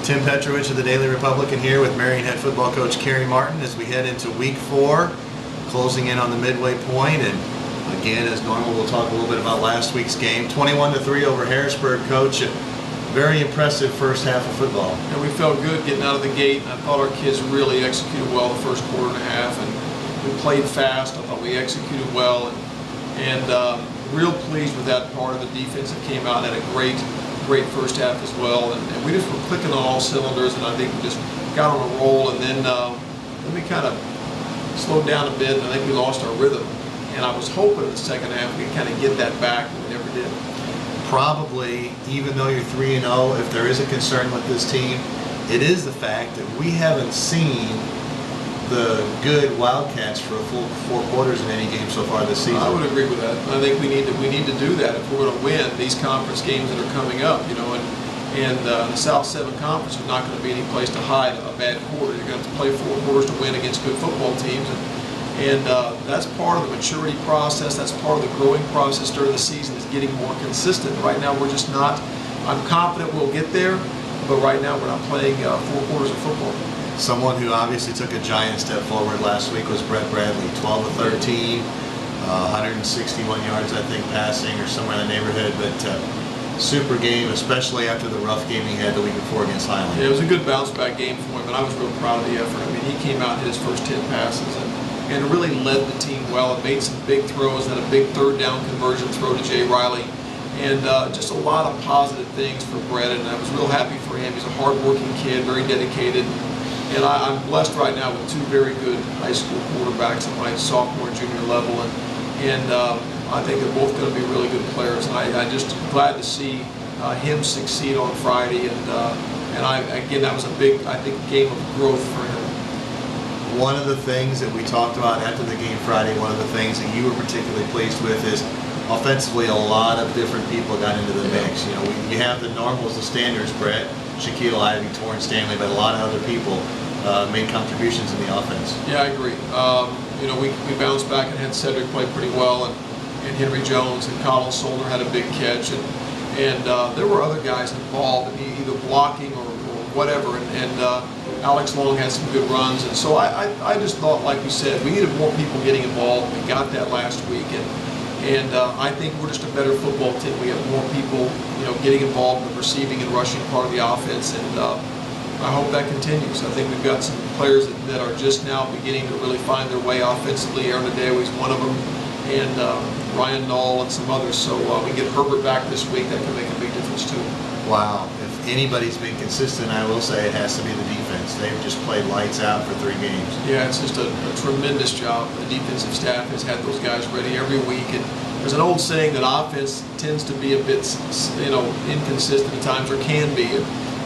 Tim Petrowich of the Daily Republican here with Marion head football coach Kerry Martin as we head into week 4, closing in on the midway point. And again, as normal, we'll talk a little bit about last week's game. 21-3 over Harrisburg, coach. Very impressive first half of football. And we felt good getting out of the gate. I thought our kids really executed well the first quarter and a half, and we played fast. I thought we executed well, and real pleased with that part of the defense that came out and had a great first half as well. And we just were clicking on all cylinders, and I think we just got on a roll. And then we kind of slowed down a bit, and I think we lost our rhythm. And I was hoping in the second half we could kind of get that back, but we never did. Probably, even though you're 3-0, if there is a concern with this team, it is the fact that we haven't seen the good Wildcats for a full 4 quarters in any game so far this season. I would agree with that. I think we need to do that if we're going to win these conference games that are coming up. You know, and the South Seven Conference is not going to be any place to hide a bad quarter. You're going to have to play 4 quarters to win against good football teams, and that's part of the maturity process. That's part of the growing process during the season, is getting more consistent. Right now, we're just not. I'm confident we'll get there, but right now we're not playing 4 quarters of football. Someone who obviously took a giant step forward last week was Brett Bradley, 12-13, 161 yards, I think, passing or somewhere in the neighborhood. But super game, especially after the rough game he had the week before against Highland. Yeah, it was a good bounce-back game for him, and I was real proud of the effort. I mean, he came out and hit his first 10 passes and really led the team well and made some big throws, and had a big 3rd down conversion throw to Jay Riley. And just a lot of positive things for Brett, and I was real happy for him. He's a hard-working kid, very dedicated. And I'm blessed right now with 2 very good high school quarterbacks at my sophomore and junior level, and I think they're both going to be really good players. And I just glad to see him succeed on Friday. And again, that was a big, I think, game of growth for him. One of the things that we talked about after the game Friday, one of the things that you were particularly pleased with is offensively a lot of different people got into the mix. You know, you have the normals, the standards, Brett, Shaquille Ivey, Torrance Stanley, but a lot of other people made contributions in the offense. Yeah, I agree. You know, we bounced back and had Cedric play pretty well, and Henry Jones and Colin Solder had a big catch, and there were other guys involved, either blocking or whatever, and Alex Long had some good runs, and so I just thought, like we said, we needed more people getting involved. We got that last week, and I think we're just a better football team. We have more people, you know, getting involved in the receiving and rushing part of the offense, and I hope that continues. I think we've got some players that are just now beginning to really find their way offensively. Aaron Adeo's one of them, and Ryan Knoll and some others. So we get Herbert back this week. That can make a big difference too. Wow. If anybody's been consistent, I will say it has to be the defense. They've just played lights out for 3 games. Yeah, it's just a tremendous job. The defensive staff has had those guys ready every week. And there's an old saying that offense tends to be a bit, you know, inconsistent at times, or can be.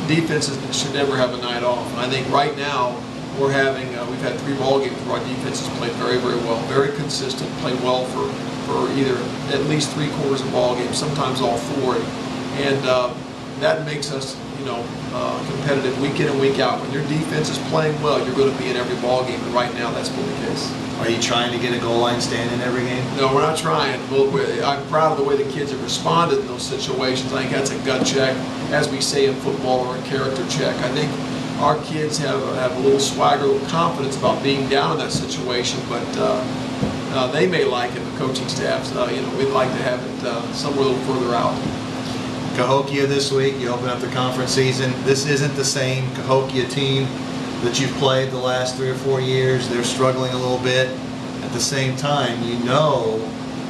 Defenses should never have a night off. And I think right now we're having, we've had 3 ball games where our defense has played very, very well, very consistent, played well for either at least 3 quarters of ball games, sometimes all 4. And that makes us, you know, competitive week in and week out. When your defense is playing well, you're going to be in every ball game, and right now that's been the case. Are you trying to get a goal line stand in every game? No, we're not trying. Well, I'm proud of the way the kids have responded in those situations. I think that's a gut check, as we say in football, or a character check. I think our kids have a little swagger, a little confidence about being down in that situation, but they may like it, the coaching staffs. You know, we'd like to have it somewhere a little further out. Cahokia this week, you open up the conference season. This isn't the same Cahokia team that you've played the last 3 or 4 years. They're struggling a little bit. At the same time, you know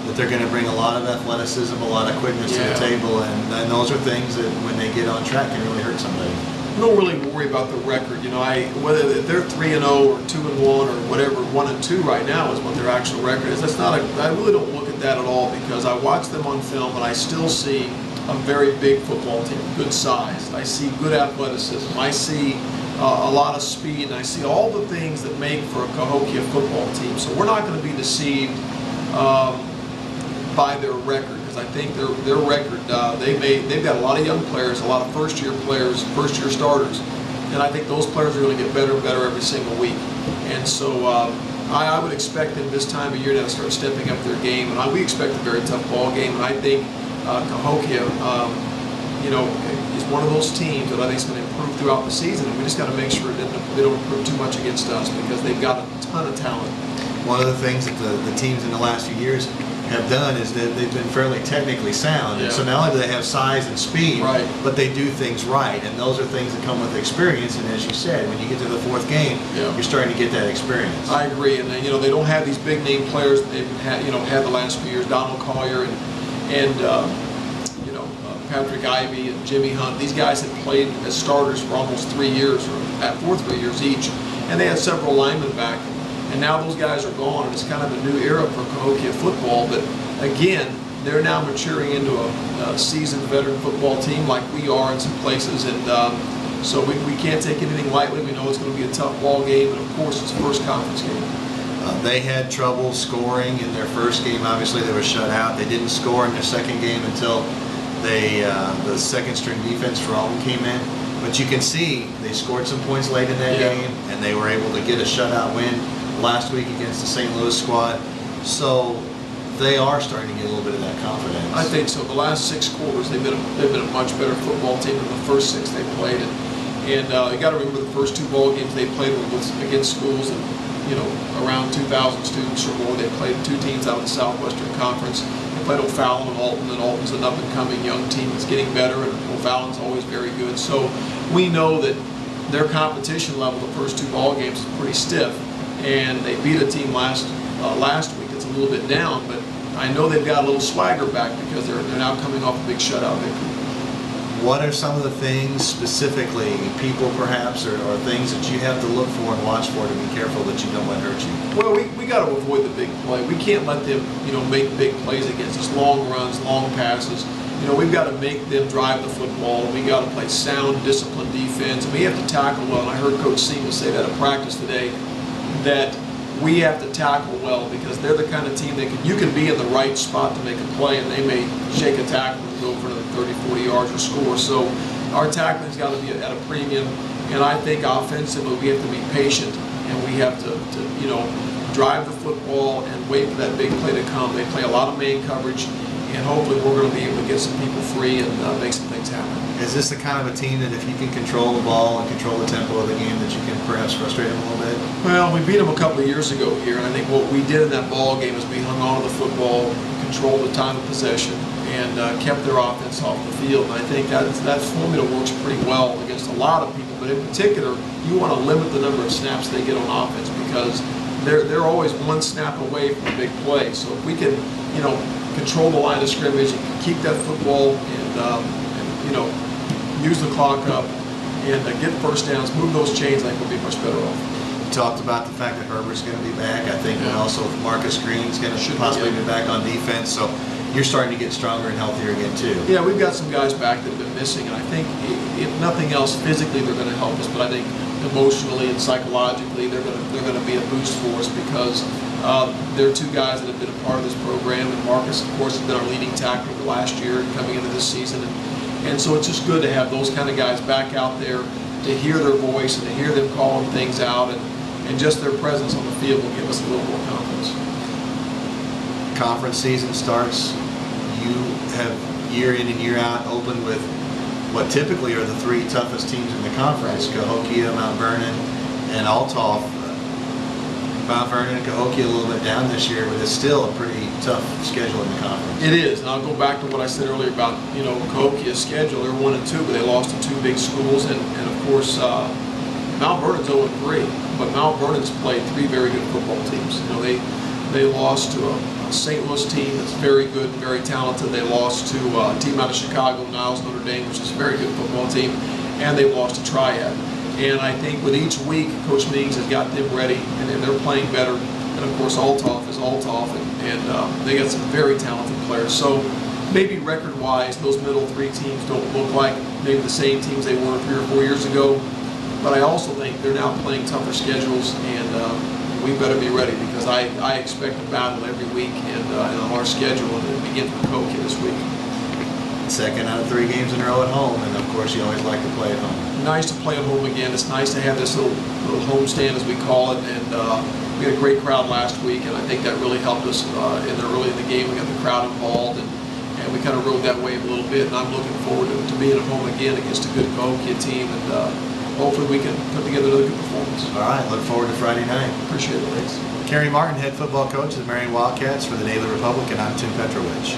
that they're going to bring a lot of athleticism, a lot of quickness to the table, and those are things that when they get on track can really hurt somebody. I don't really worry about the record. You know, whether they're 3-0 or 2-1 or whatever, 1-2 right now is what their actual record is. That's not I really don't look at that at all, because I watch them on film and I still see a very big football team, good size. I see good athleticism. I see a lot of speed, and I see all the things that make for a Cahokia football team. So we're not going to be deceived by their record, because I think their record, they've got a lot of young players, a lot of first-year players, first-year starters, and I think those players are going to get better and better every single week. And so I would expect them this time of year now to start stepping up their game, and we expect a very tough ball game. And I think Cahokia, you know, is one of those teams that I think is going to improve throughout the season, and we just got to make sure that they don't improve too much against us because they've got a ton of talent. One of the things that the teams in the last few years have done is that they've been fairly technically sound. Yeah. And so not only do they have size and speed, right, but they do things right. And those are things that come with experience. And as you said, when you get to the fourth game, yeah, you're starting to get that experience. I agree. And you know, they don't have these big name players that they've had, you know, had the last few years. Donald Collier and you know, Patrick Ivey and Jimmy Hunt. These guys have played as starters for almost 3 years, or for 3 years each. And they had several linemen back. And now those guys are gone, and it's kind of a new era for Cahokia football. But again, they're now maturing into a seasoned veteran football team like we are in some places. And so we can't take anything lightly. We know it's going to be a tough ball game, and of course, it's the first conference game. They had trouble scoring in their first game. Obviously, they were shut out. They didn't score in their second game until the second string defense for Alton came in. But you can see they scored some points late in that game, and they were able to get a shutout win last week against the St. Louis squad. So they are starting to get a little bit of that confidence. I think so. The last 6 quarters, they've been a much better football team than the first 6 they played. And you got to remember the first 2 ball games they played were against schools that, you know, around 2,000 students or more. They played 2 teams out of the Southwestern Conference. They played O'Fallon and Alton, and Alton's an up-and-coming young team that's getting better, and O'Fallon's always very good. So we know that their competition level the first 2 ball games is pretty stiff. And they beat a team last week that's a little bit down, but I know they've got a little swagger back because they're now coming off a big shutout victory. What are some of the things specifically, people perhaps, or things that you have to look for and watch for to be careful that you don't let hurt you? Well, we got to avoid the big play. We can't let them, you know, make big plays against us, long runs, long passes. You know, we've got to make them drive the football, and we got to play sound, disciplined defense, and we have to tackle well. And I heard Coach Seaman say that at practice today, that we have to tackle well because they're the kind of team that you can be in the right spot to make a play, and they may shake a tackle and go for another 30, 40 yards or score. So our tackling's got to be at a premium, and I think offensively we have to be patient, and we have to you know, drive the football and wait for that big play to come. They play a lot of man coverage, and hopefully we're going to be able to get some people free and make some things happen. Is this the kind of a team that if you can control the ball and control the tempo of the game that you can perhaps frustrate them a little bit? Well, we beat them a couple of years ago here, and I think what we did in that ball game is we hung on to the football, controlled the time of possession, and kept their offense off the field. And I think that formula works pretty well against a lot of people, but in particular, you want to limit the number of snaps they get on offense because they're always one snap away from a big play. So if we can, you know, control the line of scrimmage and keep that football and you know, use the clock up and get first downs, move those chains, I think we'll be much better off. You talked about the fact that Herbert's going to be back. I think also Marcus Green's going to possibly be back on defense. So you're starting to get stronger and healthier again too. Yeah, we've got some guys back that have been missing, and I think if nothing else, physically they're going to help us, but I think emotionally and psychologically they're going to be a boost for us because they're 2 guys that have been a part of this program, and Marcus, of course, has been our leading tackler the last year and coming into this season. And so it's just good to have those kind of guys back out there to hear their voice and to hear them calling things out, and just their presence on the field will give us a little more confidence. Conference season starts. You have year in and year out opened with what typically are the 3 toughest teams in the conference: Cahokia, Mount Vernon, and Althoff. Mount Vernon and Cahokia a little bit down this year, but it's still a pretty tough schedule in the conference. It is, and I'll go back to what I said earlier about, you know, Cahokia's schedule. They're 1-2, but they lost to 2 big schools, and of course Mount Vernon's 0-3, but Mount Vernon's played 3 very good football teams. You know, they lost to a St. Louis team that's very good, very talented. They lost to a team out of Chicago, Niles Notre Dame, which is a very good football team, and they lost to Triad. And I think with each week, Coach Mings has got them ready, and they're playing better. And of course, Althoff is Althoff, and they got some very talented players. So maybe record-wise, those middle 3 teams don't look like maybe the same teams they were 3 or 4 years ago. But I also think they're now playing tougher schedules, and we better be ready because I expect a battle every week and on our schedule, and it begins with Cahokia this week. 2nd out of 3 games in a row at home, and of course you always like to play at home. Nice to play at home again. It's nice to have this little homestand, as we call it, and we had a great crowd last week, and I think that really helped us early in the game. We got the crowd involved, and and we kind of rode that wave a little bit, and I'm looking forward to being at home again against a good Cahokia team, and hopefully we can put together another good performance. All right, look forward to Friday night. Appreciate it. Thanks. Kerry Martin, head football coach of the Marion Wildcats for the Daily Republic, and I'm Tim Petrowich.